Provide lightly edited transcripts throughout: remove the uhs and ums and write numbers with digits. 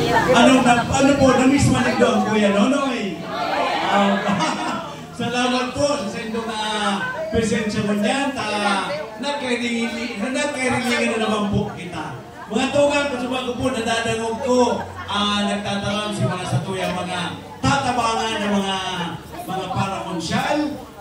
Ano po, na-miss maligdo ang Kuya Nonoy? Salamat po sa inyong presensya mo niyan. Nagkairilingan na naman po kita. Mga tugang, kasubago po, nadadangog ko, nagtataram si mga satuyang mga tatabangan ng mga parakonsyal.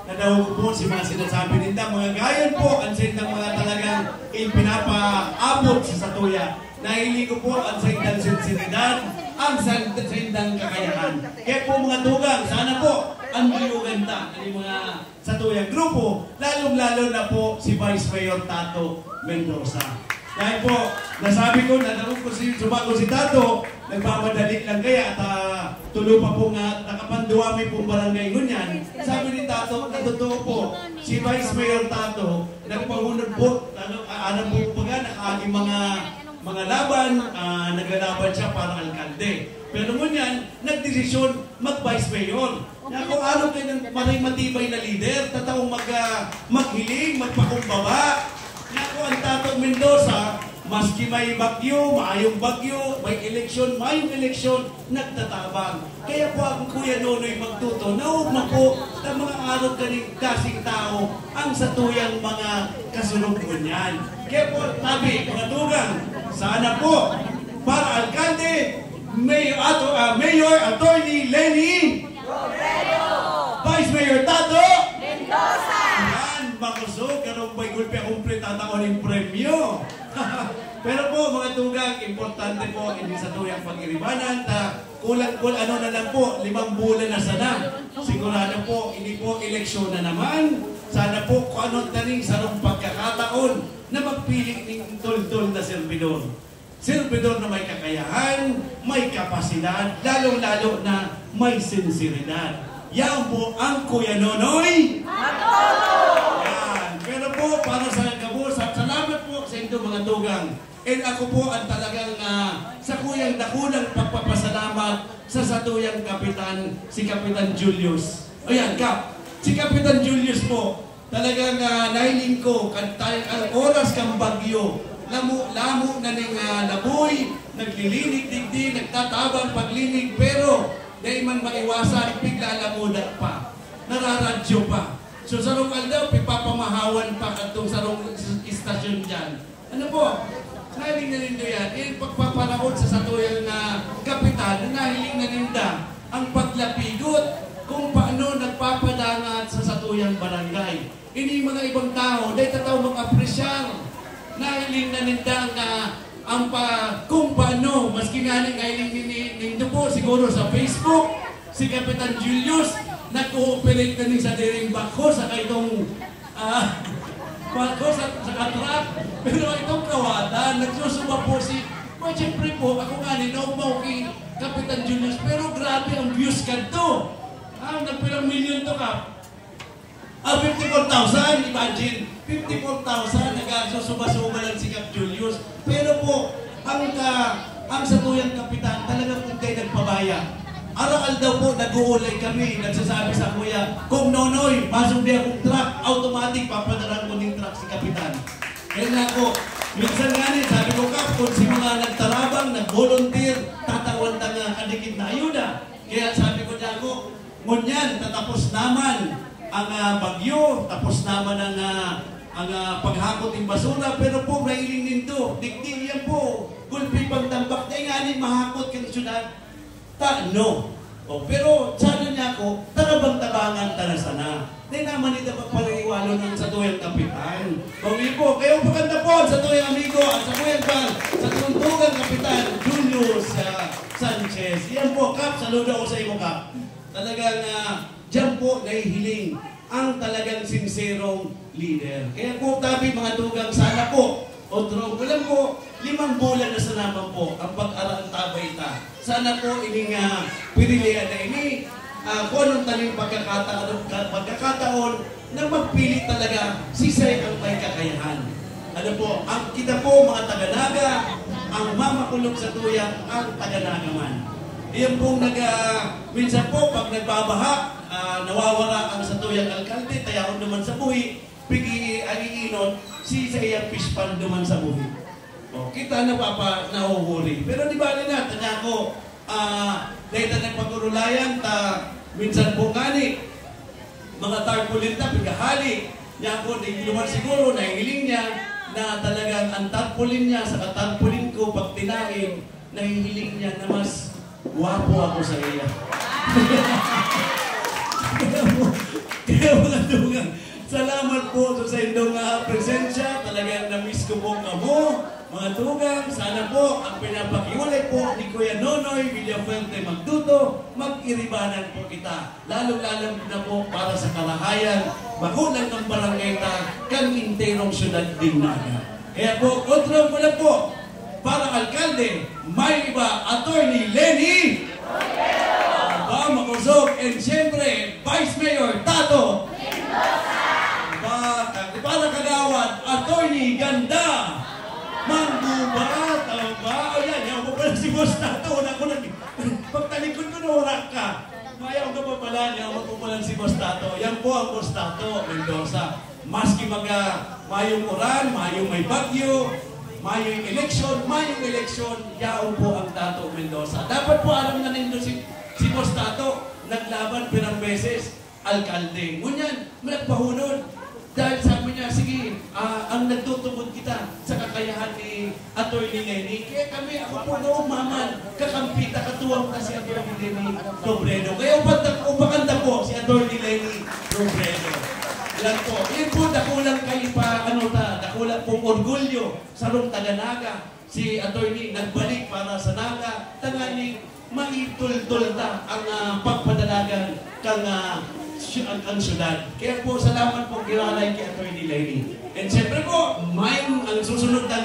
Nadawag po si mga sinasabi nila, mga gayon po, ang sindang mga talagang ipinapaabot sa satuya. Nahili ko po ang sindang sinsiridad, ang sindang kakayahan. Kaya po mga tugang, sana po ang ganda ng mga satuyang grupo, lalong-lalo na po si Vice Mayor Tato Mendoza. Dahil po, nasabi ko, nadawag ko si Tato, nagmamadali lang kaya at tulo pa po nga nakapanduwami pong barangay ngunyan. Sabi ni Tato, na totoo po, si Vice Mayor Tato, nagpahunod po, alam po pa nga, nakaaging mga laban, naglalaban siya para alkalde. Pero ngunyan, nagdesisyon mag-Vice Mayor. Na kung ano kayo ng maray matibay na leader, tataong maghiling, magpakumbaba. Na kung ang Tato Mendoza, maski may bagyo, maayong bagyo, may eleksyon, mayong eleksyon, nagtatabang. Kaya po ang Kuya Nonoy magtuto, naog na po sa mga araw kasing tao ang satuyang mga kasunod ko niyan. Kaya po, sabi, mga tugang, sana po, para alkalde, Mayor Attorney Lenny Robredo, Vice Mayor Tato Mendoza. Yan, makusog, karong may gulpi akong tatakaw premyo. Pero po, mga tugang, importante po, hindi sa tuyang pag-iribanan, kulang-kul ano na lang po, 5 bulan na sana. Sigurado po, hindi po eleksyon na naman. Sana po, kung anong taning sarong pagkakataon na magpili ng tul-tul na servidor. Servidor na may kakayahan, may kapasidad, lalong-lalo na may sinseridad. Yan po ang Kuya Nonoy. Yan. Pero po, para sa kabusap, salamat po sa inyo mga tugang. And ako po ang talagang sa kuyang dakulang pagpapasalamat sa satuyang kapitan, si Kapitan Julius. O yan, Kap. Si Kapitan Julius po, talagang nahiling ko, ang oras kang bagyo, lamo na ning laboy, naglilinig digdi, nagtatabang paglinig, pero dahil man maiwasan, bigla lamuda pa, nararadyo pa. So sarong aldaw, pipapamahawan pa katong sarong istasyon dyan. Ano po? Nahiling na nindo yan. Pagpapanaod sa satuyang kapitan, nahiling na ninda ang paglapigot kung paano nagpapadangat sa satuyang barangay. Ini mga ibang tao, dahil tataw mag-apresyar. Nahiling na ninda kung paano, maski nga nahiling nindo po siguro sa Facebook, si Kapitan Julius, nag-cooperate na rin sa diring bako sa kaitong bako sa katrak. Pero itong kawatan, nagsusuba po siyempre po, ako nga ninaumaw kay Kapitan Julius, pero grabe ang views ka to. Nagpilang million to ka. 54,000, imagine. 54,000, nagsusuba-suba lang si Kap Julius. Pero po, ang satuyang kapitan, talagang kung kayo nagpabaya. Aral daw po, nag-uulay kami, nagsasabi sa kuya, kung Nonoy, masok di akong truck, automatic, papadaran ko ng truck si kapitan. Kaya nga po, minsan nga rin, sabi ko Kap, kung si mga nagtarabang, nag-volunteer, tatawan na nga kadikit na ayuda. Kaya sabi ko niya ako, ngunyan, tatapos naman ang bagyo, tapos naman ang paghakot ng basura, pero po, nailing nito, dikdi yan po, gulpi pagtambak, na nga rin mahakot kang syudad. No. Pero sana niya ako, tarabang-tabangan tarasana. Di naman ito pagpaliwalo ng satuyang kapitan. Kami po, kayo paganda po, satuyang amigo, at sa tuntugang kapitan, Julius Sanchez. Yan po, Kap, saludo ako sa iyo, Kap. Talagang dyan po nahihiling ang talagang sinserong leader. Kaya po, tabi mga tugang, sana po, Otro, walang po, 5 bulan na sa naman po ang pag-aral tabay ta. Sana po ining pinilihan na ini, kung anong taling pagkakataon na magpili talaga si Say ang may kakayahan. Ano po, kita po mga taga-naga, ang mamakulog sa tuya, ang taga-naga man. Iyan pong minsan po, pag nagbabaha, nawawala ang sa tuyang alkalde, tayaon naman sa buhi, pigi ang iinot, si Sayang fish pan naman sa buhi. O, kita na nahuhuli. Pero di ba na, tanya ko, ako, dahil na nagpagurulayan, minsan po gani, mga tarpaulin na, pigahali, niya ako, nagiluman siguro, nahihiling niya, na talagang ang tarpaulin niya, sa tarpaulin ko, pag tinahin, nahihiling niya na mas wapo ako sa iya. Kaya mga tungang, salamat po sa inyong presensya. Talagang na-miss ko po kamo. Mga tugang, sana po ang pinapakiulay po ni Kuya Nonoy Villafuerte Magduto, mag-iribanan po kita. Lalo-lalo na po para sa kalahayan, magulang ng barangay kang interong syudad din naga. Kaya po, kontrol ko na po, para alkalde, may iba, Attorney Lenny Makusog, and siyempre, Vice Mayor Tato para kagawad, Attorney Ganda Manggubat, o yan, yaw mo pala si Boss Tato, pagtalikod ko na wala ka, mayaw ka pa pala, yaw mo pala si Boss Tato, yan po ang Boss Tato Mendoza. Maski mayong uran, mayong may bagyo, mayong eleksyon, yaon po ang Tato Mendoza. Dapat po alam na nindo si Boss Tato, naglaban pirang beses, alkalde. Ngunyan, nagpahunod. Dahil sabi niya, sige, ang nagtutubod kita sa kakayahan ni Attorney Lenny. Kaya kami, ako po na umaman, kakampita, katuwang na si Attorney Lenny Robredo. Kaya upakanda po si Attorney Lenny Robredo. Ilan po, yun po, dakulang kayo pa, dakulang pong orgulyo sa rong Taganaga. Si Attorney nagbalik para sa Naga, tanganing maitultol na ang pagpadalagan kang ang syudad. Kaya po, salamat po kinalay kay Attorney Lenny. And siyempre po, ang susunod na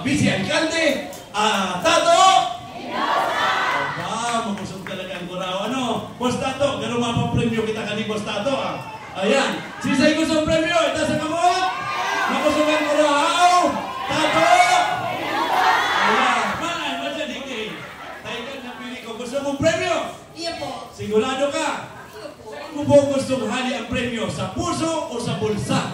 Vice Alcalde, Tato! Makusog talaga ang Gurao. Boss Tato, gano'n mapapremyo kita ka ni Boss Tato, Ayan, sisay ko sa premyo, ita sa kamot! Makusog ang Gurao! Tato! Ayan, madya dikti. Tayo ka napili ko. Gusto mong premyo? Iya po. Sigurado ka? Saan mo po gustong hali ang premyo? Sa puso o sa bulsa?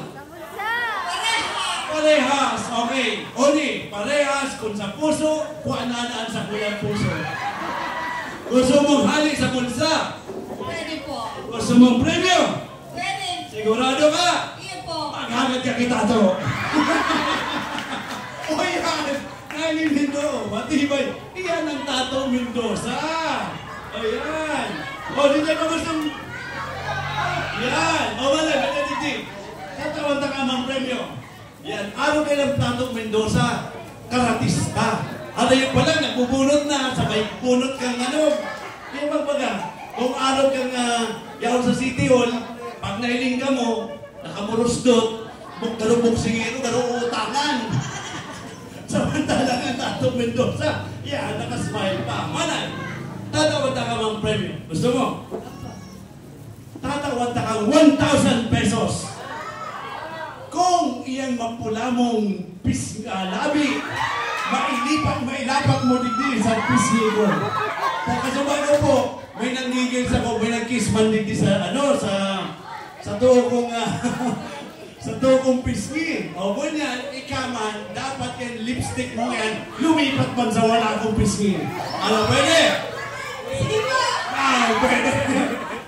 Parehas! Okay. Oni, parehas. Kung sa puso, kuananaan sa kulang puso. Gusto mong hali sa bulsa? Pwede po. Gusto mong premyo? Pwede. Sigurado ka? Iya po. Maghagat ka kita to. O yan! Naililindo. Matibay. Iyan ang Tato Mendoza. Ayan. O, di ka gustong... Yan. O, wala. Ganyan, tatawan ka mang premyo. Yan. Araw kayo ng Tato Mendoza, karatista. At yung pala, nagbubunot na. Sabay bunot kang Yung magbaga, kung araw kang yaon sa City Hall, pag nailing ka mo, nakamurusdot, magkarubok singero, utangan. Samantala ng Tato Mendoza, yan, nakasmile pa. Manay, tatawad ka mang premyo. Gusto mo? Tatawad ka 1,000 pesos. Kung iyang mapula mong labi, mailapat mo digdi sa pisngi ko. Pagkasubago po, may nanggigil sa ko, may nag-kiss man digdi sa sa tuho kong sa tuho kong pisngi. O bunyan, ikaman, dapat yan lipstick mo yan, lumipat man sa wala kong pisngi. Ano, pwede? Sige po. Pwede.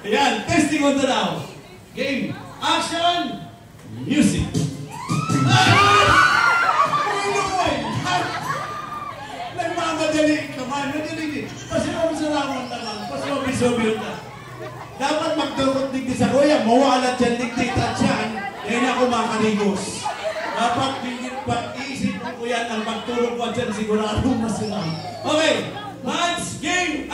Yan, testing on the now. Game, action, music. Nagmamadali ka man, nadilig. Pasimamasalaman naman, pasimabisobyo ka. Dapat magturot digdi sa kuya, mawalat dyan digdi, tatsyan, yan ako makaligos. Dapat pag-iisip mo ko yan, ang magturot ko dyan, siguradong masilang. Okay, match game!